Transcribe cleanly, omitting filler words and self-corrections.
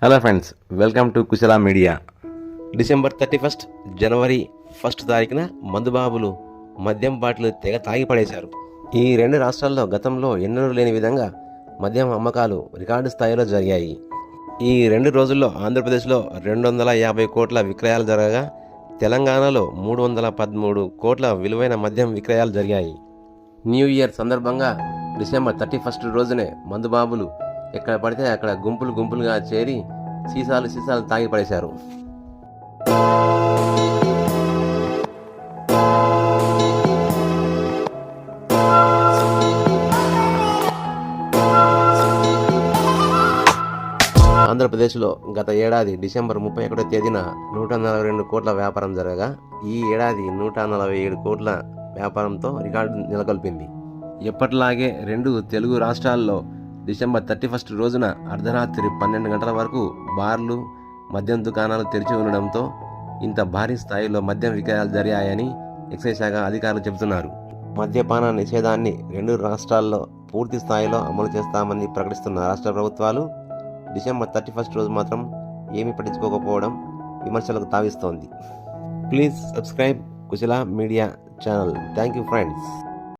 Hello friends, welcome to Kushala media. December 31 జనవరి 1 తారీఖున మందుబాబులు మద్యం bottle తెగ తాగి పడేశారు. ఈ రెండు రాష్ట్రాల్లో గతంలో ఎన్నడూ లేని విధంగా మద్యం అమ్మకాలు రికార్డు స్థాయిలో జరిగాయి. ఈ 2 రోజుల్లో ఆంధ్రప్రదేశ్లో 250 కోట్ల విక్రయాలు జరగగా తెలంగాణలో 313 కోట్ల విలువైన మద్యం విక్రయాలు జరిగాయి. న్యూ ఇయర్ సందర్భంగా డిసెంబర్ 31 రోజునే మందుబాబులు ఎక్కడ పడితే అక్కడ గుంపులుగా చేరి సీసాలు తాగి పడేశారు. ఆంధ్రప్రదేశ్లో గత ఏడాది డిసెంబర్ 31వ తేదీన 142 కోట్ల వ్యాపారం జరగగా ఈ ఏడాది 147 కోట్ల వ్యాపారంతో రికార్డు నెలకొల్పింది. ఎప్పటిలాగే 2 తెలుగు రాష్ట్రాల్లో డిసెంబర్ 31 రోజున అర్ధరాత్రి 12 గంటల వరకు బార్లు, మద్యం దుకాణాలు తెరిచి ఉండడంతో ఇంత భారీ స్థాయిలో మద్యం విక్రయాలు జరిగాయని ఎక్సైజ్ శాఖ అధికారులు చెబుతున్నారు. మద్యపాన నిషేధాన్ని 2 రాష్ట్రాల్లో పూర్తి స్థాయిలో అమలు చేస్తామని ప్రకటిస్తున్న రాష్ట్ర ప్రభుత్వాలు డిసెంబర్ 31 రోజు మాత్రం ఏమీ పట్టించుకోకపోవడం విమర్శలకు తావిస్తోంది. Please subscribe Kushala media channel. Thank you friends.